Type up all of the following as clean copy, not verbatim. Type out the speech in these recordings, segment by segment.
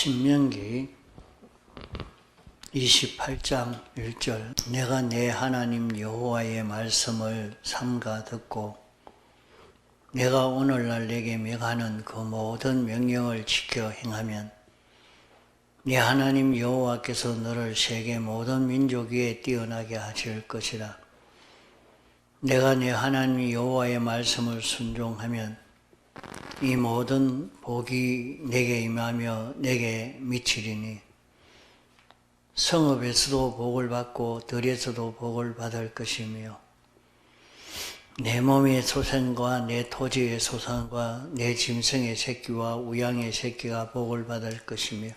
신명기 28장 1절 내가 내 하나님 여호와의 말씀을 삼가 듣고 내가 오늘날 내게 명하는 그 모든 명령을 지켜 행하면 네 하나님 여호와께서 너를 세계 모든 민족 위에 뛰어나게 하실 것이라. 내가 네 하나님 여호와의 말씀을 순종하면 이 모든 복이 내게 임하며 내게 미치리니 성읍에서도 복을 받고 들에서도 복을 받을 것이며 내 몸의 소생과 내 토지의 소산과 내 짐승의 새끼와 우양의 새끼가 복을 받을 것이며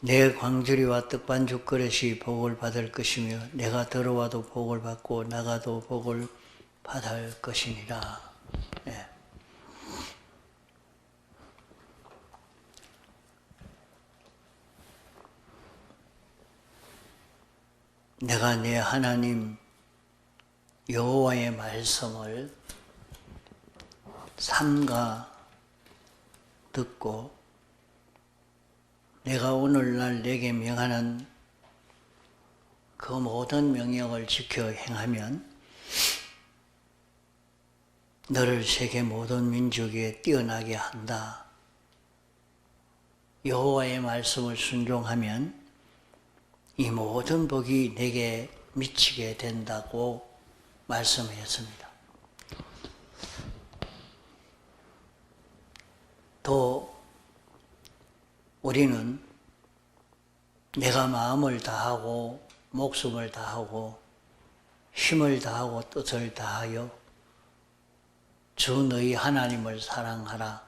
내 광주리와 떡반죽 그릇이 복을 받을 것이며 내가 들어와도 복을 받고 나가도 복을 받을 것이니라. 네. 내가 내 하나님 여호와의 말씀을 삼가 듣고 내가 오늘날 내게 명하는 그 모든 명령을 지켜 행하면 너를 세계 모든 민족에 뛰어나게 한다. 여호와의 말씀을 순종하면 이 모든 복이 내게 미치게 된다고 말씀했습니다. 또 우리는 내가 마음을 다하고 목숨을 다하고 힘을 다하고 뜻을 다하여 주 너희 하나님을 사랑하라.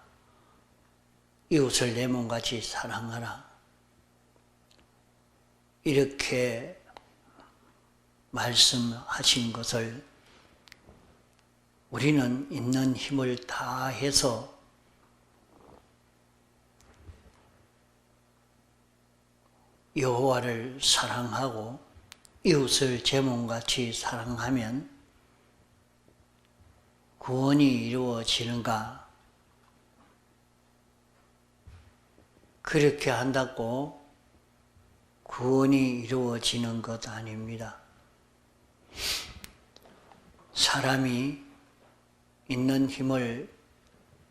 이웃을 내 몸같이 사랑하라. 이렇게 말씀하신 것을 우리는 있는 힘을 다해서 여호와를 사랑하고 이웃을 제 몸같이 사랑하면 구원이 이루어지는가? 그렇게 한다고 구원이 이루어지는 것 아닙니다. 사람이 있는 힘을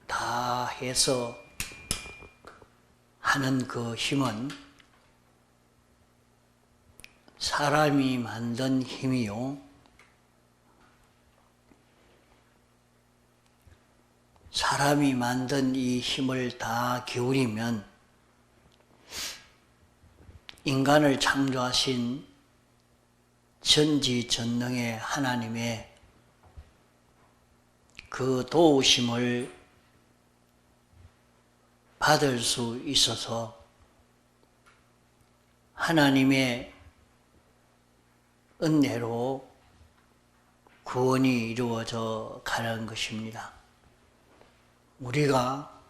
다해서 하는 그 힘은 사람이 만든 힘이요. 사람이 만든 이 힘을 다 기울이면 인간을 창조하신 전지전능의 하나님의 그 도우심을 받을 수 있어서 하나님의 은혜로 구원이 이루어져 가는 것입니다. 우리가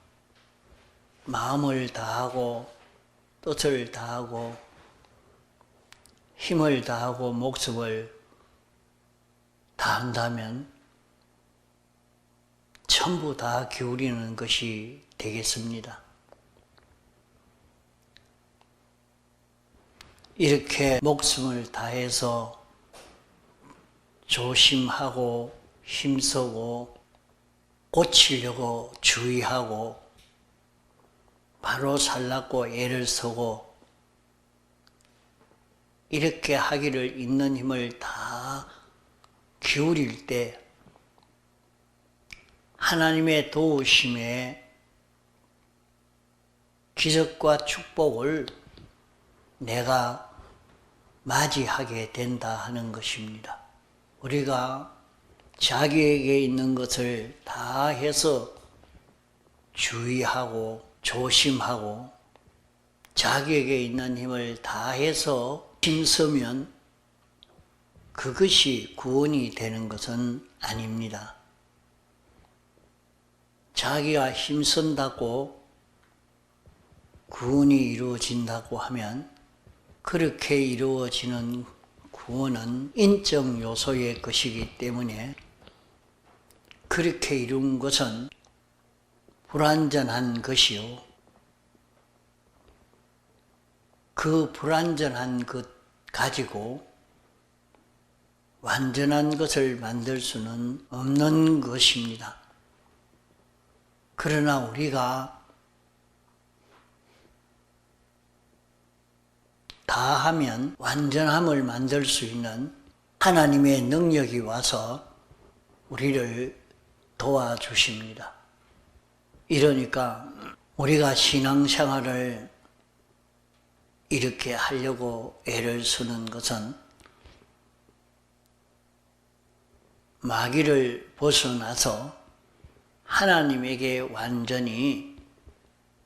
마음을 다하고 뜻을 다하고 힘을 다하고 목숨을 다한다면 전부 다 기울이는 것이 되겠습니다. 이렇게 목숨을 다해서 조심하고 힘쓰고 고치려고 주의하고 바로 살라고 애를 쓰고 이렇게 하기를 있는 힘을 다 기울일 때 하나님의 도우심에 기적과 축복을 내가 맞이하게 된다 하는 것입니다. 우리가 자기에게 있는 것을 다 해서 주의하고 조심하고 자기에게 있는 힘을 다해서 힘쓰면 그것이 구원이 되는 것은 아닙니다. 자기가 힘쓴다고 구원이 이루어진다고 하면 그렇게 이루어지는 구원은 인적 요소의 것이기 때문에 그렇게 이룬 것은 불완전한 것이요 그 불완전한 것 가지고 완전한 것을 만들 수는 없는 것입니다. 그러나 우리가 다 하면 완전함을 만들 수 있는 하나님의 능력이 와서 우리를 도와주십니다. 이러니까 우리가 신앙생활을 이렇게 하려고 애를 쓰는 것은 마귀를 벗어나서 하나님에게 완전히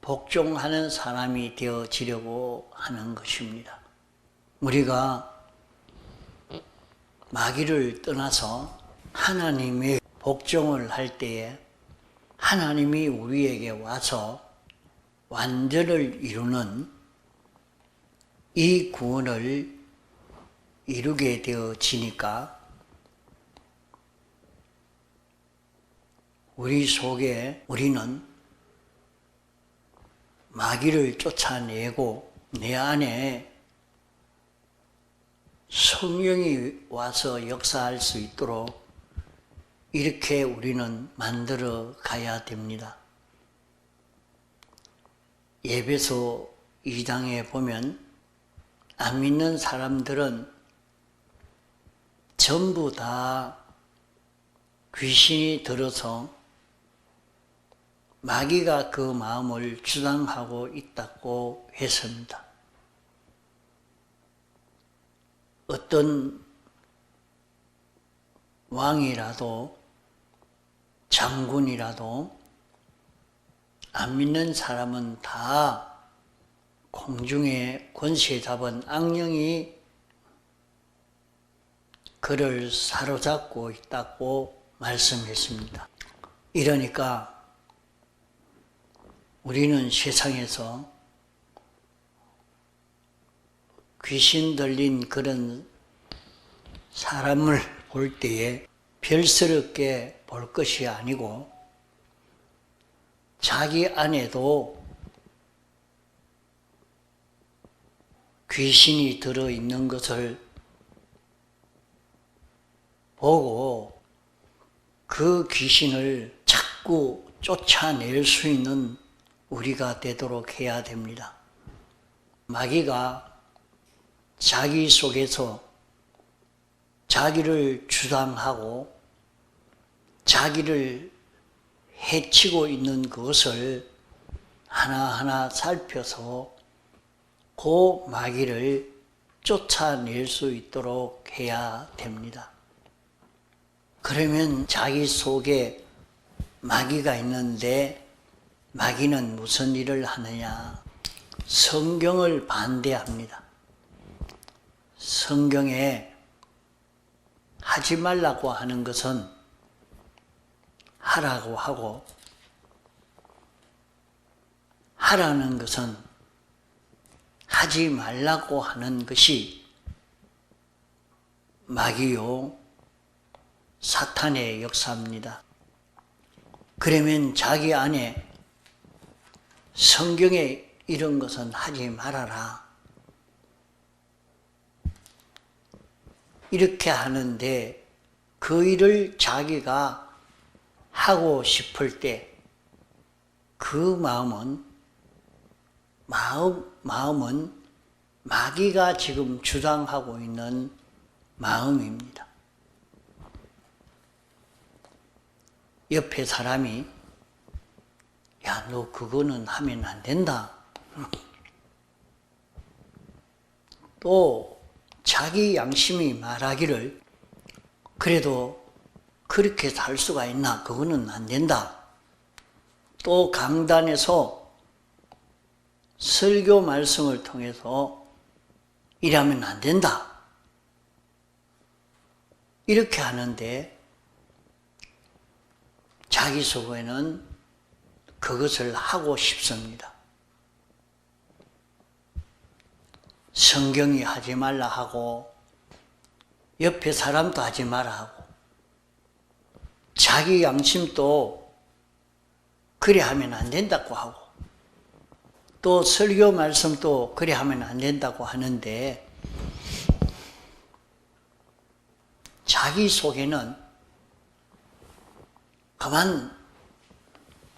복종하는 사람이 되어지려고 하는 것입니다. 우리가 마귀를 떠나서 하나님의 복종을 할 때에 하나님이 우리에게 와서 완전을 이루는 이 구원을 이루게 되어지니까 우리 속에 우리는 마귀를 쫓아내고 내 안에 성령이 와서 역사할 수 있도록 이렇게 우리는 만들어 가야 됩니다. 에베소 2장에 보면 안 믿는 사람들은 전부 다 귀신이 들어서 마귀가 그 마음을 주장하고 있다고 했습니다. 어떤 왕이라도 장군이라도 안 믿는 사람은 다 공중에 권세 잡은 악령이 그를 사로잡고 있다고 말씀했습니다. 이러니까 우리는 세상에서 귀신 들린 그런 사람을 볼 때에 별스럽게 볼 것이 아니고 자기 안에도 귀신이 들어있는 것을 보고 그 귀신을 자꾸 쫓아낼 수 있는 우리가 되도록 해야 됩니다. 마귀가 자기 속에서 자기를 주장하고 자기를 해치고 있는 것을 하나하나 살펴서 그 마귀를 쫓아낼 수 있도록 해야 됩니다. 그러면 자기 속에 마귀가 있는데 마귀는 무슨 일을 하느냐? 성경을 반대합니다. 성경에 하지 말라고 하는 것은 하라고 하고 하라는 것은 하지 말라고 하는 것이 마귀요 사탄의 역사입니다. 그러면 자기 안에 성경에 이런 것은 하지 말아라 이렇게 하는데 그 일을 자기가 하고 싶을 때 그 마음은 마귀가 지금 주장하고 있는 마음입니다. 옆에 사람이 야, 너 그거는 하면 안 된다. 또 자기 양심이 말하기를 그래도 그렇게 살 수가 있나? 그거는 안 된다. 또 강단에서 설교 말씀을 통해서 이러면 안 된다. 이렇게 하는데 자기 속에는 그것을 하고 싶습니다. 성경이 하지 말라 하고 옆에 사람도 하지 마라 하고 자기 양심도 그래 하면 안 된다고 하고 또 설교 말씀도 그래 하면 안 된다고 하는데, 자기 속에는 그만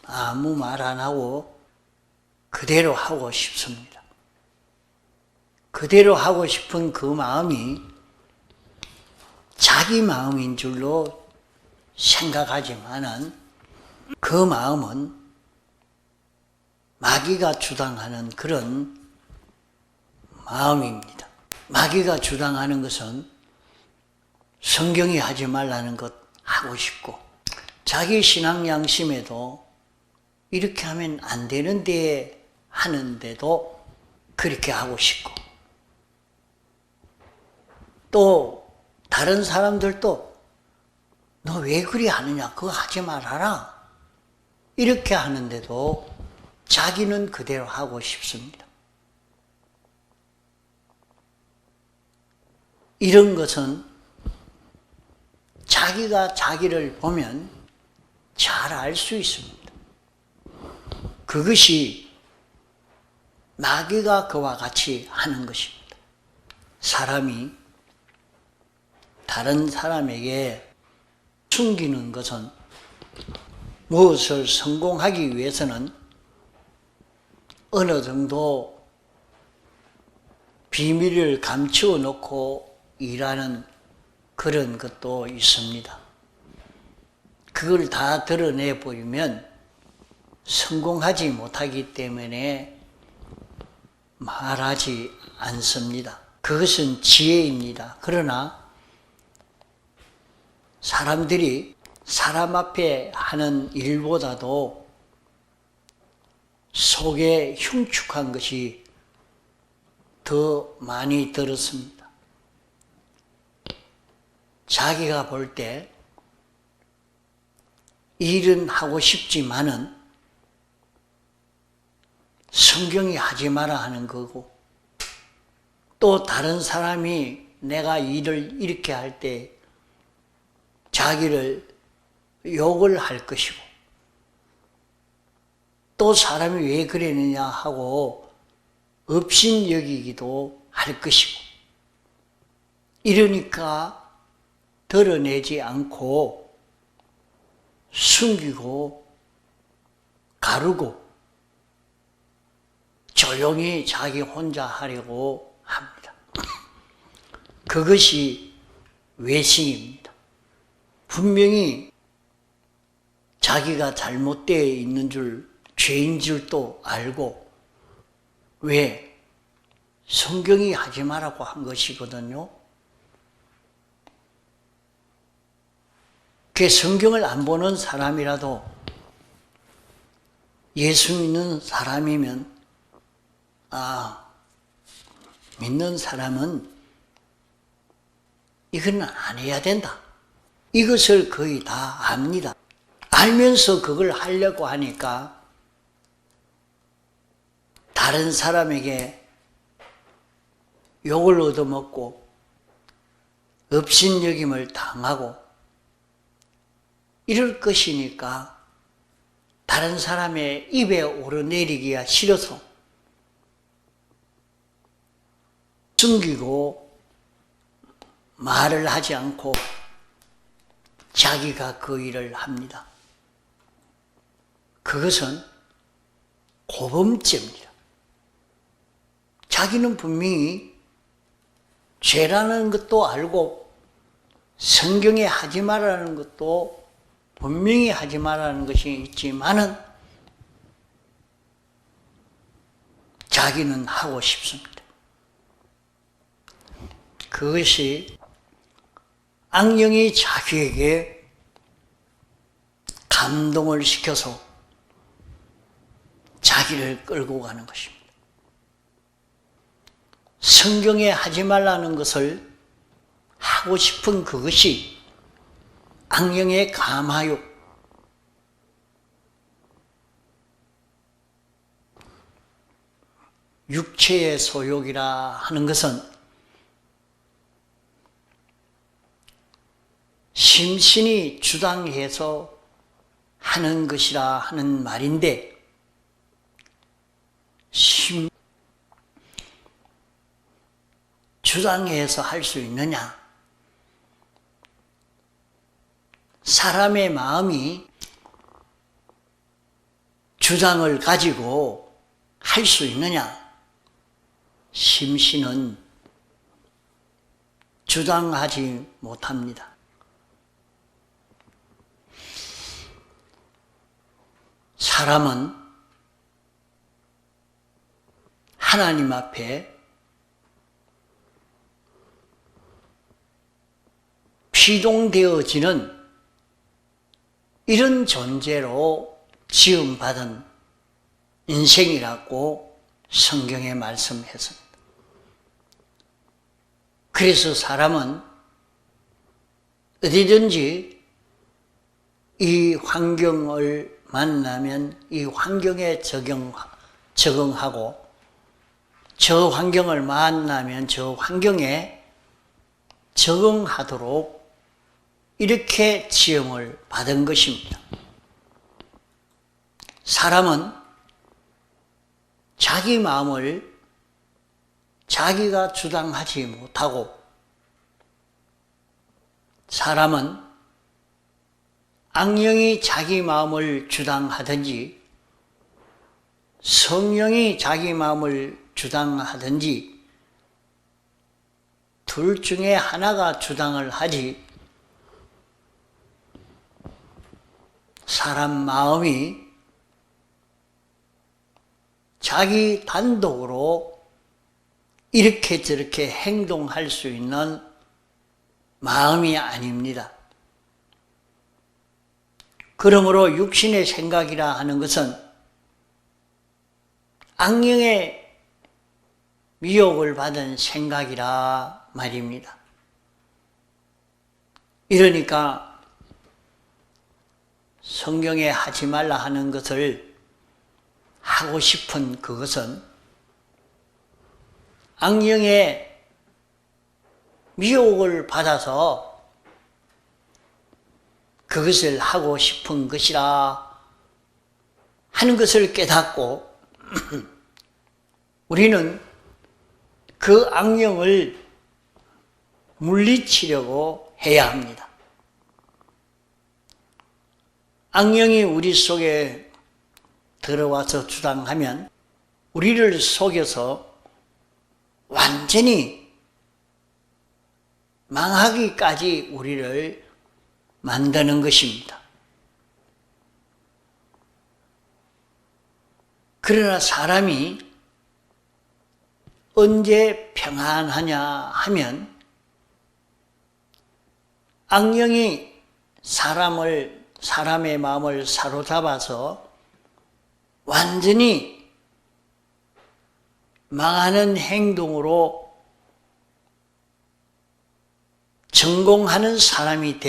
아무 말 안 하고 그대로 하고 싶습니다. 그대로 하고 싶은 그 마음이 자기 마음인 줄로 생각하지만은 그 마음은 마귀가 주장하는 그런 마음입니다. 마귀가 주장하는 것은 성경이 하지 말라는 것 하고 싶고, 자기 신앙 양심에도 이렇게 하면 안 되는데 하는데도 그렇게 하고 싶고, 또 다른 사람들도 너 왜 그리 하느냐, 그거 하지 말아라, 이렇게 하는데도 자기는 그대로 하고 싶습니다. 이런 것은 자기가 자기를 보면 잘 알 수 있습니다. 그것이 마귀가 그와 같이 하는 것입니다. 사람이 다른 사람에게 숨기는 것은 무엇을 성공하기 위해서는 어느 정도 비밀을 감추어 놓고 일하는 그런 것도 있습니다. 그걸 다 드러내 버리면 성공하지 못하기 때문에 말하지 않습니다. 그것은 지혜입니다. 그러나 사람들이 사람 앞에 하는 일보다도 속에 흉측한 것이 더 많이 들었습니다. 자기가 볼 때 일은 하고 싶지만은 성경이 하지 마라 하는 거고, 또 다른 사람이 내가 일을 이렇게 할 때 자기를 욕을 할 것이고, 또 사람이 왜 그랬느냐 하고 업신여기기도 할 것이고, 이러니까 드러내지 않고 숨기고 가르고 조용히 자기 혼자 하려고 합니다. 그것이 외식입니다. 분명히 자기가 잘못되어 있는 줄, 죄인 줄도 알고, 왜? 성경이 하지 말라고 한 것이거든요. 그 성경을 안 보는 사람이라도 예수 믿는 사람이면, 믿는 사람은 이건 안 해야 된다, 이것을 거의 다 압니다. 알면서 그걸 하려고 하니까 다른 사람에게 욕을 얻어먹고 업신여김을 당하고 이럴 것이니까 다른 사람의 입에 오르내리기가 싫어서 숨기고 말을 하지 않고 자기가 그 일을 합니다. 그것은 고범죄입니다. 자기는 분명히 죄라는 것도 알고 성경에 하지 말라는 것도 분명히 하지 말라는 것이 있지만은 자기는 하고 싶습니다. 그것이 악령이 자기에게 감동을 시켜서 자기를 끌고 가는 것입니다. 성경에 하지 말라는 것을 하고 싶은 그것이 악령의 감화욕, 육체의 소욕이라 하는 것은 심신이 주장해서 하는 것이라 하는 말인데, 주장해서 할 수 있느냐? 사람의 마음이 주장을 가지고 할 수 있느냐? 심신은 주장하지 못합니다. 사람은 하나님 앞에 피동되어지는 이런 존재로 지음받은 인생이라고 성경에 말씀했습니다. 그래서 사람은 어디든지 이 환경을 만나면 이 환경에 적응하고 저 환경을 만나면 저 환경에 적응하도록 이렇게 지음을 받은 것입니다. 사람은 자기 마음을 자기가 주장하지 못하고 사람은 악령이 자기 마음을 주장하든지 성령이 자기 마음을 주장하든지 둘 중에 하나가 주장을 하지 사람 마음이 자기 단독으로 이렇게 저렇게 행동할 수 있는 마음이 아닙니다. 그러므로 육신의 생각이라 하는 것은 악령의 미혹을 받은 생각이라 말입니다. 이러니까 성경에 하지 말라 하는 것을 하고 싶은 그것은 악령의 미혹을 받아서 그것을 하고 싶은 것이라 하는 것을 깨닫고 우리는 그 악령을 물리치려고 해야 합니다. 악령이 우리 속에 들어와서 주장하면 우리를 속여서 완전히 망하기까지 우리를 만드는 것입니다. 그러나 사람이 언제 평안하냐 하면 악령이 사람의 마음을 사로잡아서 완전히 망하는 행동으로 전공하는 사람이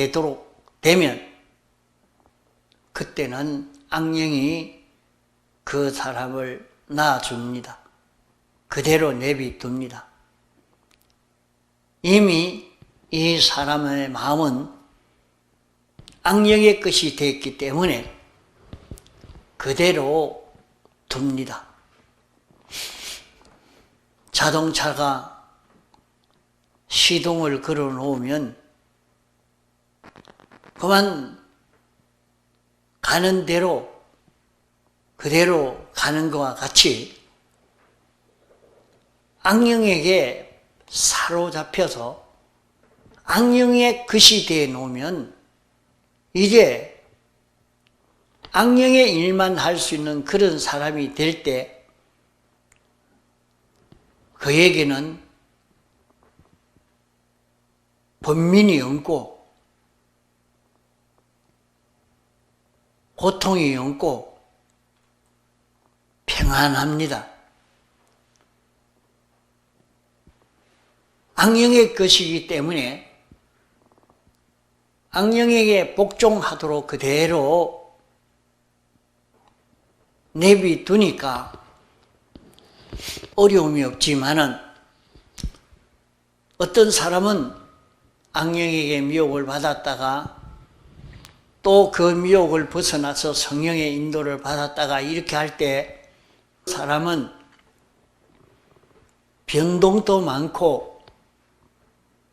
되면 그때는 악령이 그 사람을 놔줍니다. 그대로 내비둡니다. 이미 이 사람의 마음은 악령의 것이 됐기 때문에 그대로 둡니다. 자동차가 시동을 걸어 놓으면 그만 가는 대로 그대로 가는 것과 같이 악령에게 사로잡혀서 악령의 것이 되어 놓으면 이제 악령의 일만 할 수 있는 그런 사람이 될 때 그에게는 번민이 없고 고통이 없고 평안합니다. 악령의 것이기 때문에 악령에게 복종하도록 그대로 내비두니까 어려움이 없지만은 어떤 사람은 악령에게 미혹을 받았다가 또 그 미혹을 벗어나서 성령의 인도를 받았다가 이렇게 할 때 사람은 변동도 많고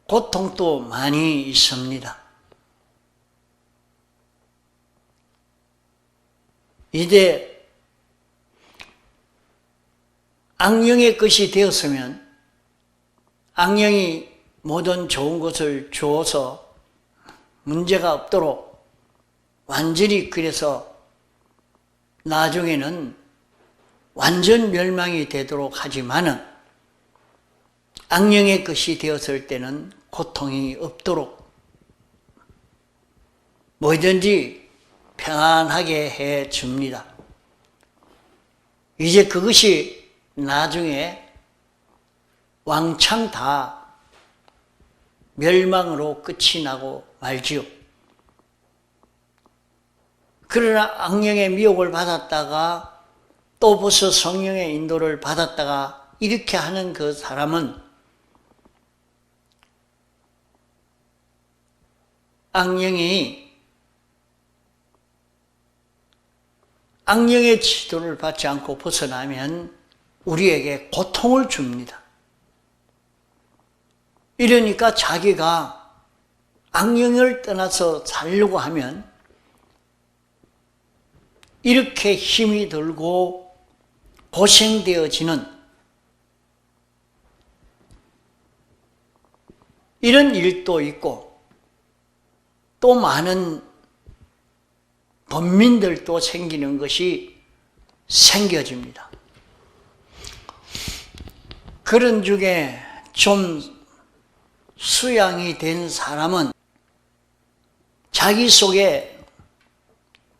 고통도 많이 있습니다. 이제 악령의 것이 되었으면 악령이 모든 좋은 것을 주어서 문제가 없도록 완전히 그래서 나중에는 완전 멸망이 되도록 하지만은 악령의 것이 되었을 때는 고통이 없도록 뭐든지 평안하게 해 줍니다. 이제 그것이 나중에 왕창 다 멸망으로 끝이 나고 말지요. 그러나 악령의 미혹을 받았다가 또 벌써 성령의 인도를 받았다가 이렇게 하는 그 사람은 악령의 지도를 받지 않고 벗어나면 우리에게 고통을 줍니다. 이러니까 자기가 악령을 떠나서 살려고 하면 이렇게 힘이 들고 고생되어지는 이런 일도 있고 또 많은 범민들도 생기는 것이 생겨집니다. 그런 중에 좀 수양이 된 사람은 자기 속에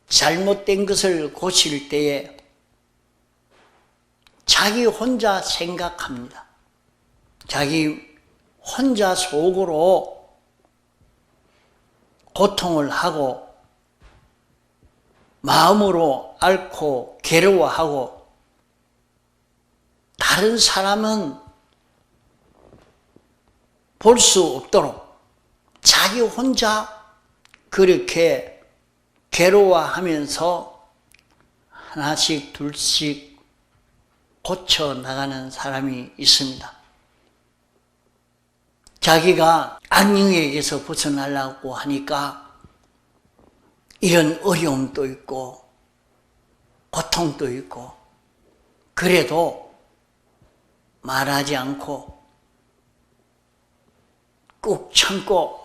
잘못된 것을 고칠 때에 자기 혼자 생각합니다. 자기 혼자 속으로 고통을 하고 마음으로 앓고 괴로워하고 다른 사람은 볼 수 없도록 자기 혼자 그렇게 괴로워하면서 하나씩 둘씩 고쳐나가는 사람이 있습니다. 자기가 악령에게서 벗어나려고 하니까 이런 어려움도 있고 고통도 있고 그래도 말하지 않고 꾹 참고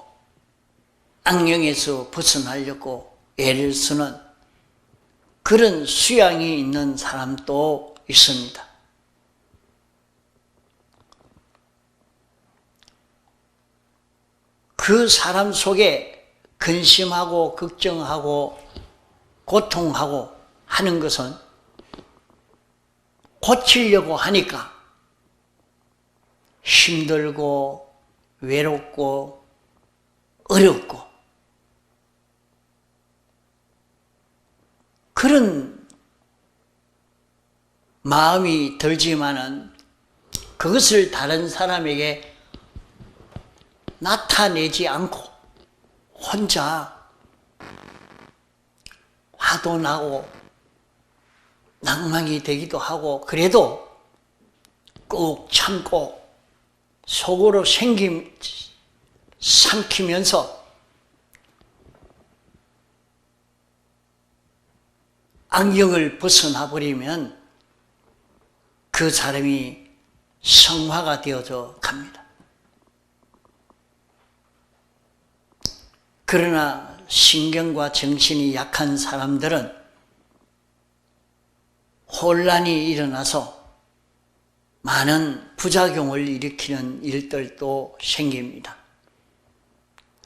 악령에서 벗어나려고 애를 쓰는 그런 수양이 있는 사람도 있습니다. 그 사람 속에 근심하고 걱정하고 고통하고 하는 것은 고치려고 하니까 힘들고 외롭고 어렵고 그런 마음이 들지만은 그것을 다른 사람에게 나타내지 않고 혼자 화도 나고 낭망이 되기도 하고 그래도 꾹 참고 속으로 삼키면서 악령을 벗어나 버리면 그 사람이 성화가 되어져 갑니다. 그러나 신경과 정신이 약한 사람들은 혼란이 일어나서 많은 부작용을 일으키는 일들도 생깁니다.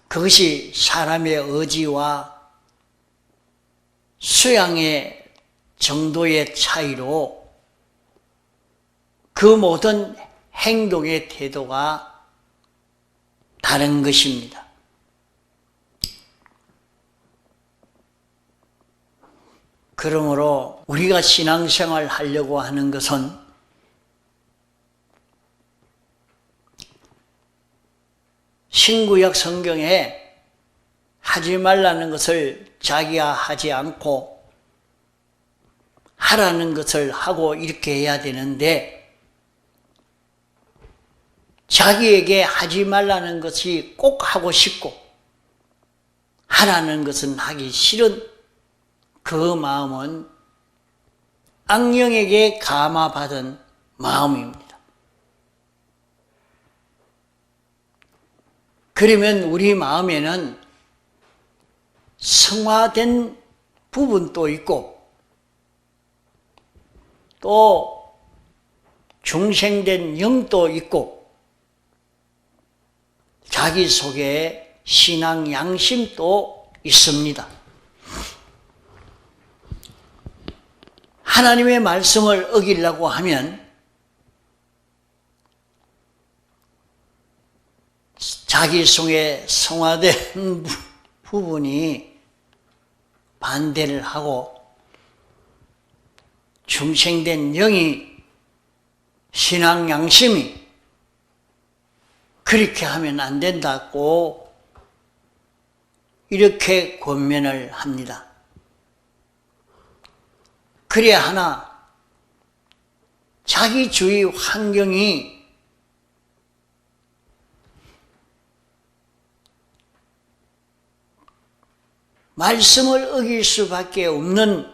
그것이 사람의 의지와 수양의 정도의 차이로 그 모든 행동의 태도가 다른 것입니다. 그러므로 우리가 신앙생활 하려고 하는 것은 신구약 성경에 하지 말라는 것을 자기가 하지 않고 하라는 것을 하고 이렇게 해야 되는데 자기에게 하지 말라는 것이 꼭 하고 싶고 하라는 것은 하기 싫은 그 마음은 악령에게 감화받은 마음입니다. 그러면 우리 마음에는 성화된 부분도 있고 또 중생된 영도 있고 자기 속에 신앙 양심도 있습니다. 하나님의 말씀을 어기려고 하면 자기 속에 성화된 부분이 반대를 하고 중생된 영이 신앙 양심이 그렇게 하면 안 된다고 이렇게 권면을 합니다. 그래야 하나 자기 주위 환경이 말씀을 어길 수밖에 없는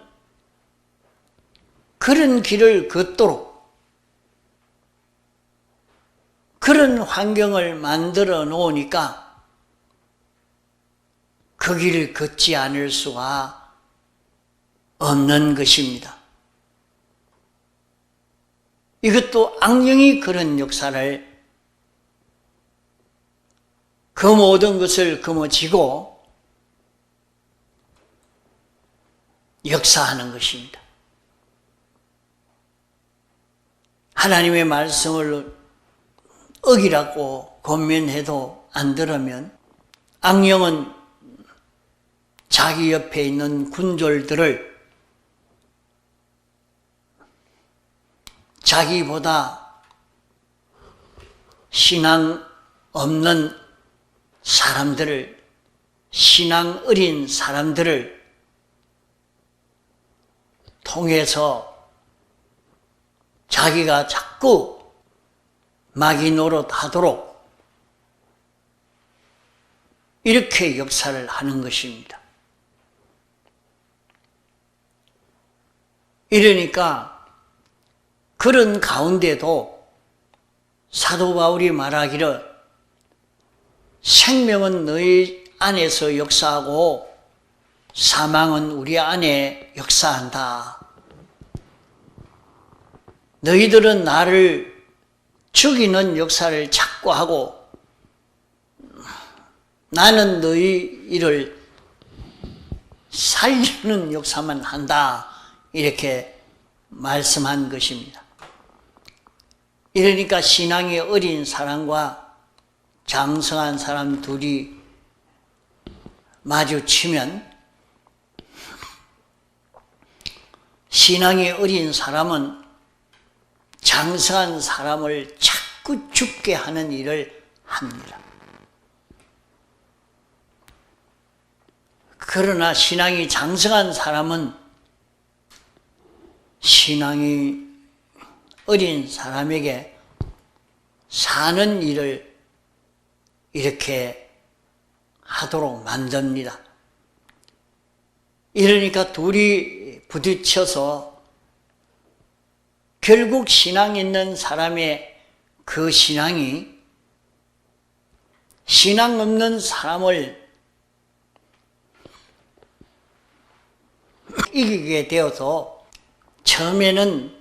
그런 길을 걷도록 그런 환경을 만들어 놓으니까 그 길을 걷지 않을 수가 없는 것입니다. 이것도 악령이 그런 역사를 그 모든 것을 거머쥐고 역사하는 것입니다. 하나님의 말씀을 어기라고 권면해도 안 들으면 악령은 자기 옆에 있는 군졸들을 자기보다 신앙 없는 사람들을, 신앙 어린 사람들을 통해서 자기가 자꾸 마귀 노릇하도록 이렇게 역사를 하는 것입니다. 이러니까 그런 가운데도 사도 바울이 말하기를 생명은 너희 안에서 역사하고 사망은 우리 안에 역사한다. 너희들은 나를 죽이는 역사를 자꾸 하고 나는 너희를 살리는 역사만 한다. 이렇게 말씀한 것입니다. 이러니까 신앙이 어린 사람과 장성한 사람 둘이 마주치면 신앙이 어린 사람은 장성한 사람을 자꾸 죽게 하는 일을 합니다. 그러나 신앙이 장성한 사람은 신앙이 어린 사람에게 사는 일을 이렇게 하도록 만듭니다. 이러니까 둘이 부딪혀서 결국 신앙 있는 사람의 그 신앙이 신앙 없는 사람을 이기게 되어서 처음에는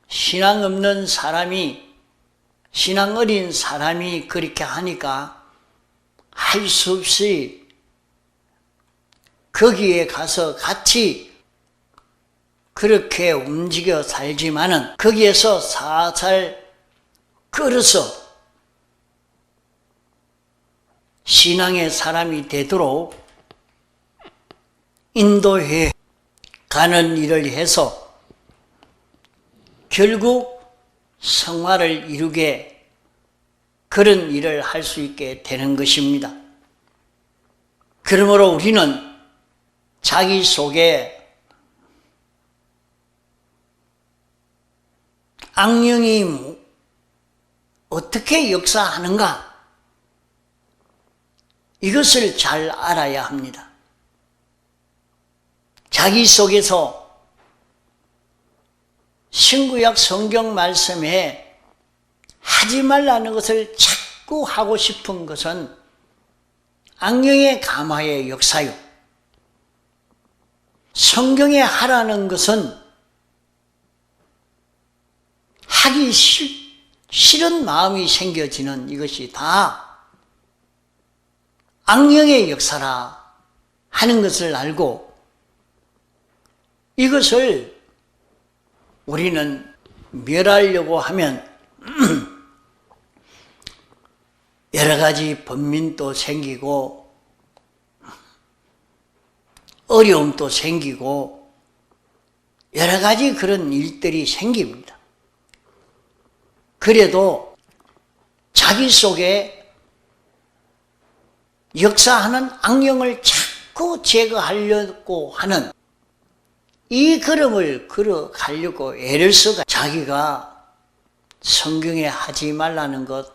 신앙 없는 사람이, 신앙 어린 사람이 그렇게 하니까 할 수 없이 거기에 가서 같이 그렇게 움직여 살지만은 거기에서 살살 끌어서 신앙의 사람이 되도록 인도해 가는 일을 해서 결국 성화를 이루게 그런 일을 할 수 있게 되는 것입니다. 그러므로 우리는 자기 속에 악령이 어떻게 역사하는가? 이것을 잘 알아야 합니다. 자기 속에서 신구약 성경 말씀에 하지 말라는 것을 자꾸 하고 싶은 것은 악령의 감화의 역사요. 성경에 하라는 것은 하기 싫은 마음이 생겨지는 이것이 다 악령의 역사라 하는 것을 알고 이것을 우리는 멸하려고 하면 여러 가지 번민도 생기고 어려움도 생기고 여러 가지 그런 일들이 생깁니다. 그래도 자기 속에 역사하는 악령을 자꾸 제거하려고 하는 이 걸음을 걸어가려고 애를 써가 자기가 성경에 하지 말라는 것,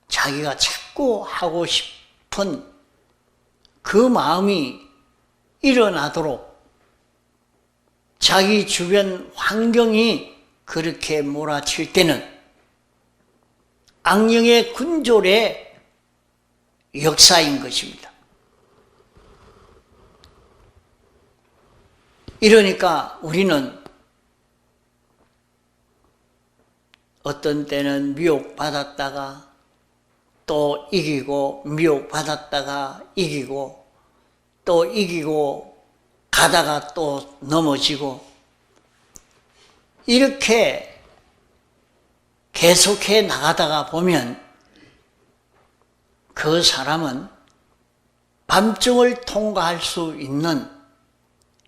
자기가 자꾸 하고 싶은 그 마음이 일어나도록 자기 주변 환경이 그렇게 몰아칠 때는 악령의 군졸의 역사인 것입니다. 이러니까 우리는 어떤 때는 미혹받았다가 또 이기고 미혹받았다가 이기고 또 이기고 가다가 또 넘어지고 이렇게 계속해 나가다가 보면 그 사람은 밤중을 통과할 수 있는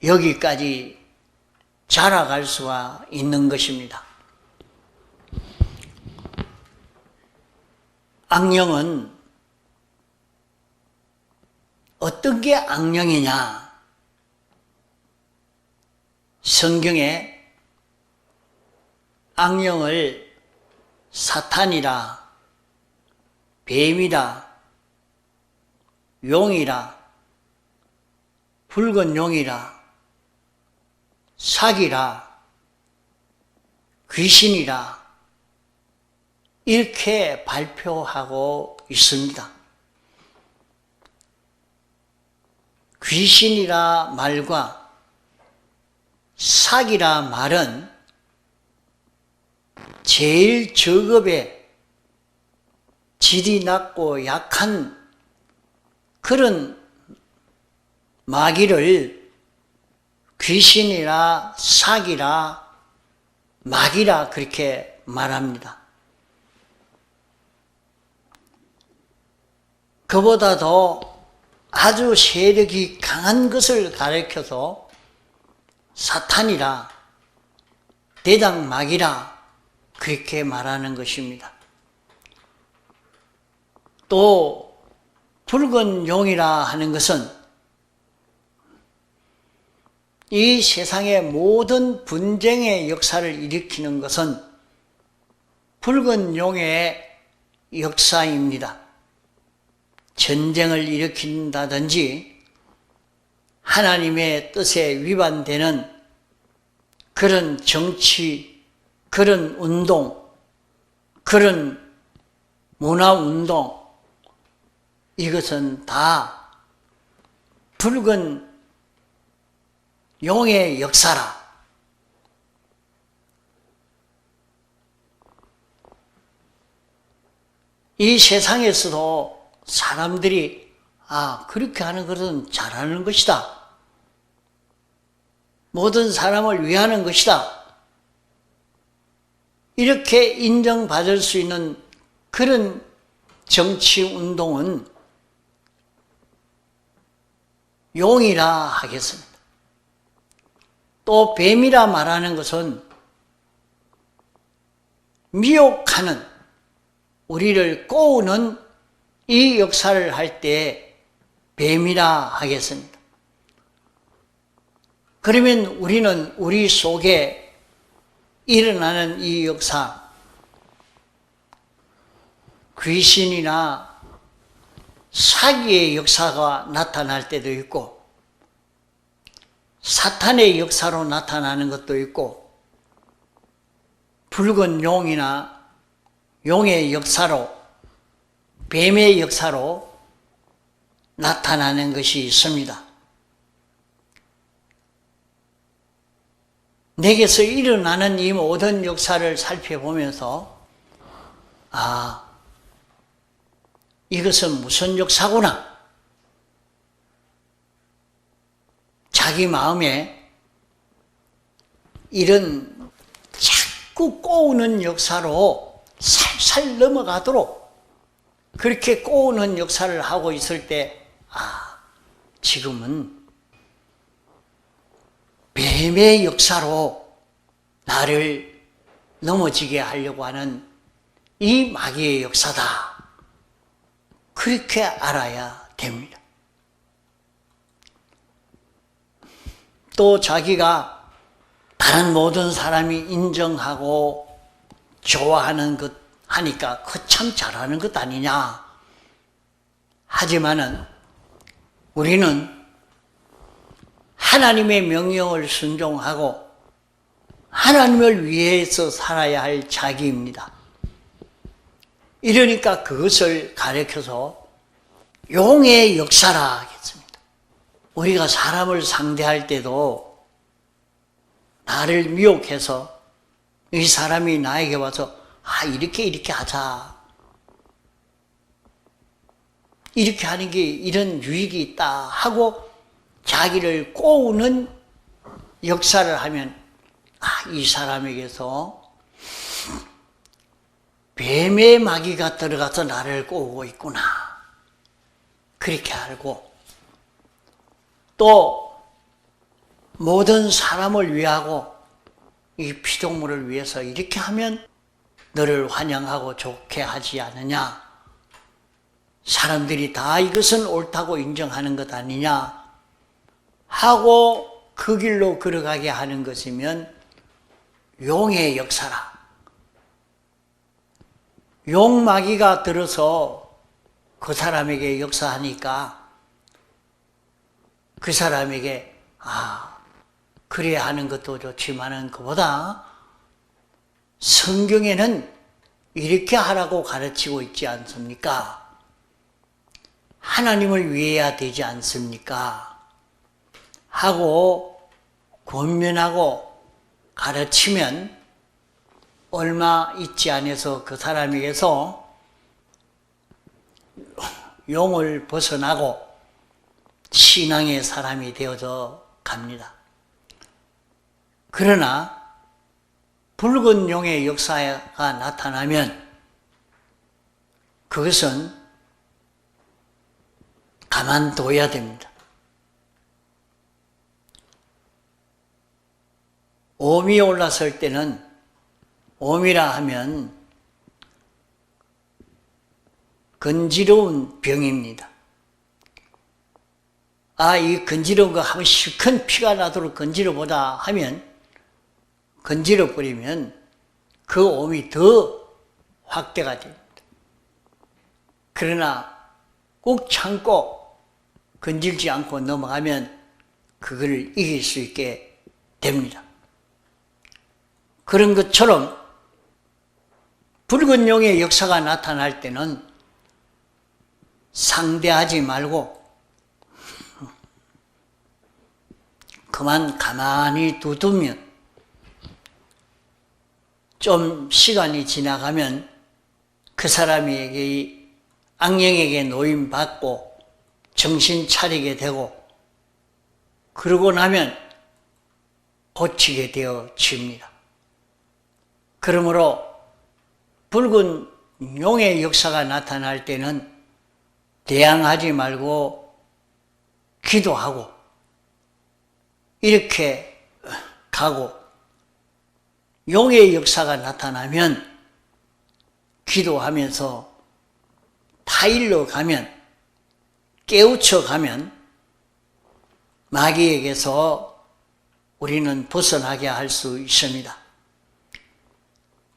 여기까지 자라갈 수가 있는 것입니다. 악령은 어떤 게 악령이냐? 성경에 악령을 사탄이라, 뱀이라, 용이라, 붉은 용이라, 사기라, 귀신이라 이렇게 발표하고 있습니다. 귀신이라 말과 사기라 말은 제일 저급의 질이 낮고 약한 그런 마귀를 귀신이라 사기라 마귀라 그렇게 말합니다. 그보다도 아주 세력이 강한 것을 가리켜서 사탄이라 대장마귀라 그렇게 말하는 것입니다. 또 붉은 용이라 하는 것은 이 세상의 모든 분쟁의 역사를 일으키는 것은 붉은 용의 역사입니다. 전쟁을 일으킨다든지 하나님의 뜻에 위반되는 그런 정치, 그런 운동, 그런 문화운동 이것은 다 붉은 용의 역사라. 이 세상에서도 사람들이 그렇게 하는 것은 잘하는 것이다. 모든 사람을 위하는 것이다. 이렇게 인정받을 수 있는 그런 정치운동은 용이라 하겠습니다. 또 뱀이라 말하는 것은 미혹하는, 우리를 꼬우는 이 역사를 할 때 뱀이라 하겠습니다. 그러면 우리는 우리 속에 일어나는 이 역사, 귀신이나 사기의 역사가 나타날 때도 있고 사탄의 역사로 나타나는 것도 있고 붉은 용이나 용의 역사로 뱀의 역사로 나타나는 것이 있습니다. 내게서 일어나는 이 모든 역사를 살펴보면서 이것은 무슨 역사구나. 자기 마음에 이런 자꾸 꼬우는 역사로 살살 넘어가도록 그렇게 꼬우는 역사를 하고 있을 때 지금은 뱀의 역사로 나를 넘어지게 하려고 하는 이 마귀의 역사다. 그렇게 알아야 됩니다. 또 자기가 다른 모든 사람이 인정하고 좋아하는 것 하니까 그 참 잘하는 것 아니냐. 하지만은 우리는 하나님의 명령을 순종하고 하나님을 위해서 살아야 할 자기입니다. 이러니까 그것을 가르쳐서 용의 역사라 하겠습니다. 우리가 사람을 상대할 때도 나를 미혹해서 이 사람이 나에게 와서 이렇게 하자. 이렇게 하는 게 이런 유익이 있다 하고 자기를 꼬우는 역사를 하면 이 사람에게서 뱀의 마귀가 들어가서 나를 꼬우고 있구나. 그렇게 알고 또 모든 사람을 위하고 이 피조물을 위해서 이렇게 하면 너를 환영하고 좋게 하지 않느냐. 사람들이 다 이것은 옳다고 인정하는 것 아니냐 하고 그 길로 걸어가게 하는 것이면 용의 역사라. 용마귀가 들어서 그 사람에게 역사하니까 그 사람에게 그래야 하는 것도 좋지만은 그보다 성경에는 이렇게 하라고 가르치고 있지 않습니까? 하나님을 위해야 되지 않습니까? 하고 권면하고 가르치면 얼마 있지 않아서 그 사람에게서 용을 벗어나고 신앙의 사람이 되어져 갑니다. 그러나 붉은 용의 역사가 나타나면 그것은 가만둬야 됩니다. 옴이 올랐을 때는 옴이라 하면 건지러운 병입니다. 이 건지러운 거 하면 실컷 피가 나도록 건지러보자 하면 건지러 버리면 그 옴이 더 확대가 됩니다. 그러나 꼭 참고 건질지 않고 넘어가면 그걸 이길 수 있게 됩니다. 그런 것처럼 붉은 용의 역사가 나타날 때는 상대하지 말고 그만 가만히 두두면 좀 시간이 지나가면 그 사람에게 악령에게 노임받고 정신 차리게 되고 그러고 나면 고치게 되어집니다. 그러므로 붉은 용의 역사가 나타날 때는 대항하지 말고 기도하고 이렇게 가고 용의 역사가 나타나면 기도하면서 타일러 가면 깨우쳐 가면 마귀에게서 우리는 벗어나게 할 수 있습니다.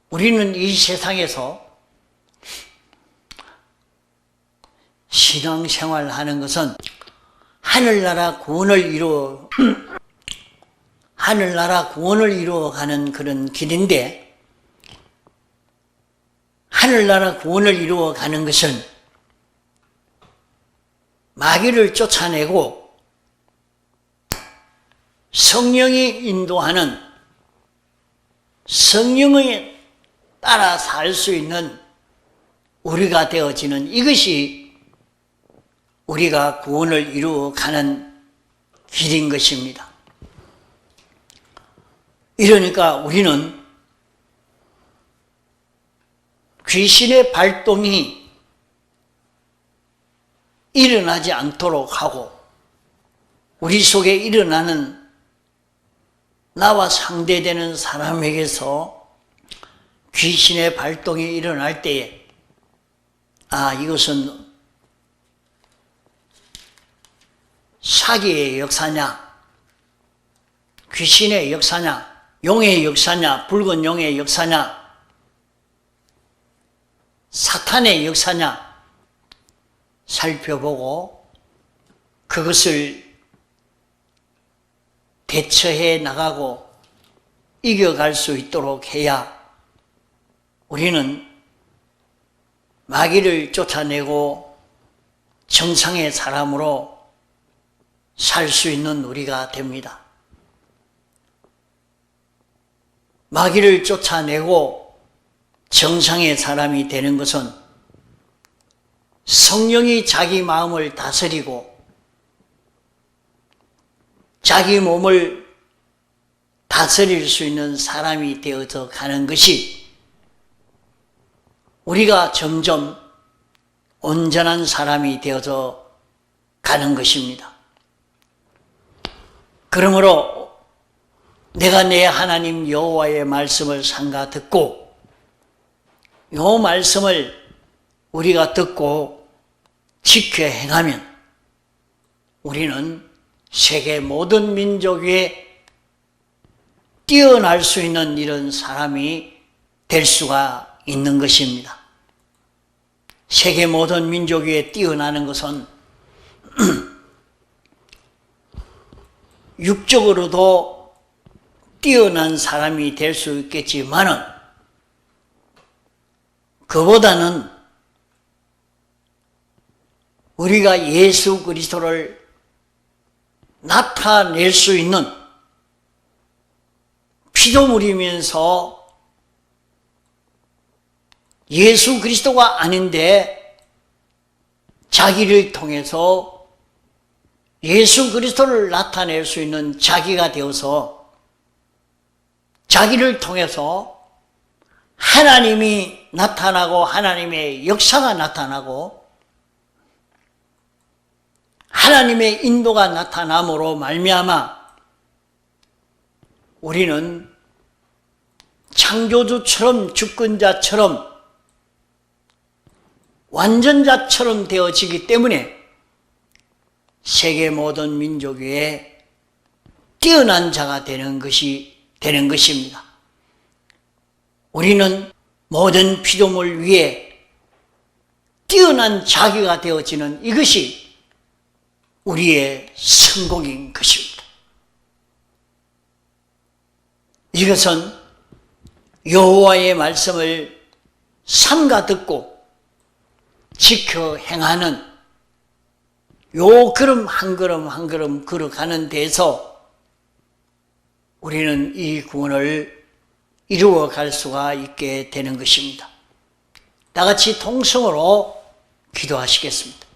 우리는 이 세상에서 신앙생활 하는 것은 하늘나라 구원을 이루어가는 그런 길인데, 하늘나라 구원을 이루어가는 것은 마귀를 쫓아내고 성령이 인도하는, 성령에 따라 살 수 있는 우리가 되어지는, 이것이 우리가 구원을 이루어가는 길인 것입니다. 이러니까 우리는 귀신의 발동이 일어나지 않도록 하고, 우리 속에 일어나는 나와 상대되는 사람에게서 귀신의 발동이 일어날 때에, 이것은 사기의 역사냐, 귀신의 역사냐, 용의 역사냐, 붉은 용의 역사냐, 사탄의 역사냐 살펴보고 그것을 대처해 나가고 이겨갈 수 있도록 해야 우리는 마귀를 쫓아내고 정상의 사람으로 살 수 있는 우리가 됩니다. 마귀를 쫓아내고 정상의 사람이 되는 것은 성령이 자기 마음을 다스리고 자기 몸을 다스릴 수 있는 사람이 되어서 가는 것이, 우리가 점점 온전한 사람이 되어서 가는 것입니다. 그러므로 내가 내 하나님 여호와의 말씀을 삼가 듣고, 이 말씀을 우리가 듣고 지켜 행하면 우리는 세계 모든 민족 위에 뛰어날 수 있는 이런 사람이 될 수가 있는 것입니다. 세계 모든 민족 위에 뛰어나는 것은 육적으로도 뛰어난 사람이 될 수 있겠지만은, 그보다는 우리가 예수 그리스도를 나타낼 수 있는, 피조물이면서 예수 그리스도가 아닌데 자기를 통해서 예수 그리스도를 나타낼 수 있는 자기가 되어서 자기를 통해서 하나님이 나타나고 하나님의 역사가 나타나고 하나님의 인도가 나타남으로 말미암아 우리는 창조주처럼, 주권자처럼, 완전자처럼 되어지기 때문에 세계 모든 민족 위에 뛰어난 자가 되는 것입니다. 우리는 모든 피조물 위에 뛰어난 자기가 되어지는 이것이 우리의 성공인 것입니다. 이것은 여호와의 말씀을 삼가 듣고 지켜 행하는 요 걸음 한 걸음 한 걸음 걸어가는 데서 우리는 이 구원을 이루어갈 수가 있게 되는 것입니다. 다 같이 통성으로 기도하시겠습니다.